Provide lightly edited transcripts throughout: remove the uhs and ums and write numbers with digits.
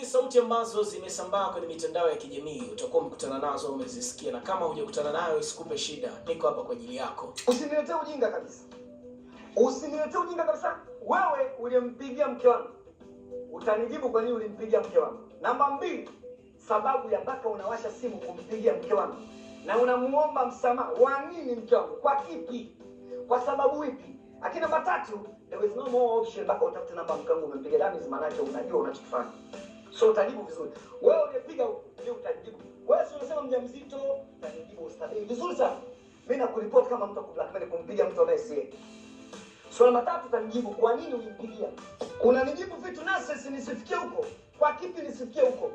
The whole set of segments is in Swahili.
sauti ambazo zimesambaa kwenye mitandao ya kijamii, utakuwa umekutana nazo, umezisikia, na kama hujakutana nayo isikupe shida, niko hapa kwa ajili yako. Usiniletee ujinga kabisa. Usiniletee ujinga kabisa. Wewe ulimpigia mke wangu, utanijibu kwa nini ulimpigia mke wangu. Namba 2, sababu ya mpaka unawasha simu kumpigia mke wangu na unamuomba msamaha. Wa nini mke wangu? Kwa kipi? Kwa sababu ipi? Lakini namba 3, there is no more option mpaka utafute namba mke wangu umempiga. Dami maana yake unajua unachokifanya. So utajibu vizuri. Wewe ulipiga ndio utajibu. Wewe si unasema mjamzito, utajibu ustadi vizuri sana. Mimi nakuripoti kama mtu akublackmail kumpiga mtu ambaye si. Swali la 3 utanijibu kwa nini ulimpigia. Unanijibu vitu nonsense nisifikie huko. Kwa kipi nisifikie huko?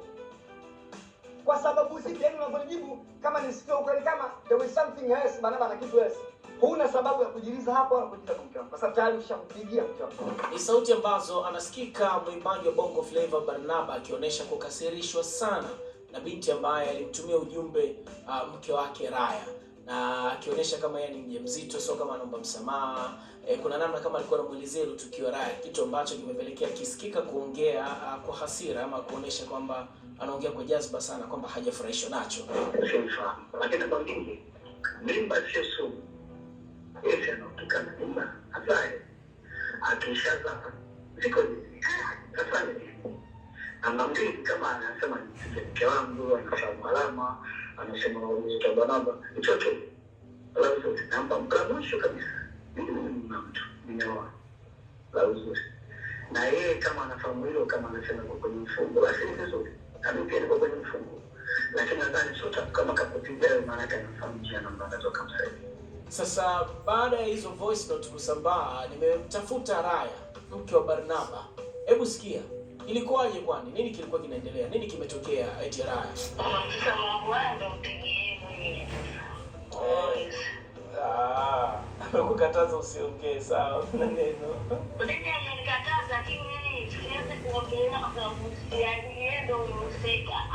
Kwa sababu zipi? Yaani unavyojibu kama nisifikie huko, kama there was something else, maana kitu else. Huna sababu ya kujiliza hapo na kujiita mke wako. Kwa sababu tayari ushampigia mke wako. Ni sauti ambazo anasikika mwimbaji wa Bongo Flava Barnaba akionyesha kukasirishwa sana na binti ambaye alimtumia ujumbe mke wake Raya, na akionyesha kama yeye ni mjamzito, sio kama anaomba msamaha. Kuna namna kama alikuwa anamuelezea tukio Raya, kitu ambacho kimepelekea kisikika kuongea kwa hasira ama kuonyesha kwamba anaongea kwa jazba sana, kwamba hajafurahishwa nacho. Lakini kwa nini mimba sio sumu? Yeye anatokana na mimba afanye akishaza ziko afanye anambii kama anasema mke wangu anafahamu alama, anasema mtoto Barnaba mtoto alafu namba mkamwisho kabisa na mtu ninaoa la uzuri, na yeye kama anafahamu hilo, kama anasema kwa kwenye mfungo basi ni vizuri, pia ni kwa kwenye mfungo, lakini nadhani sote kama kapotilia maana yake anafahamu njia namba anatoka msaidi. Sasa baada ya hizo voice note kusambaa, nimemtafuta Raya, mke wa Barnaba. Hebu sikia, ilikuwaje? Kwani nini kilikuwa kinaendelea? Nini kimetokea eti Raya? Sasa Mungu wangu mpigie mwenyewe. Amekukataza usiongee, sawa? Na neno. Ndio amenikataza, lakini mimi siwezi kuongelea kwa sababu yeye ndio mhusika.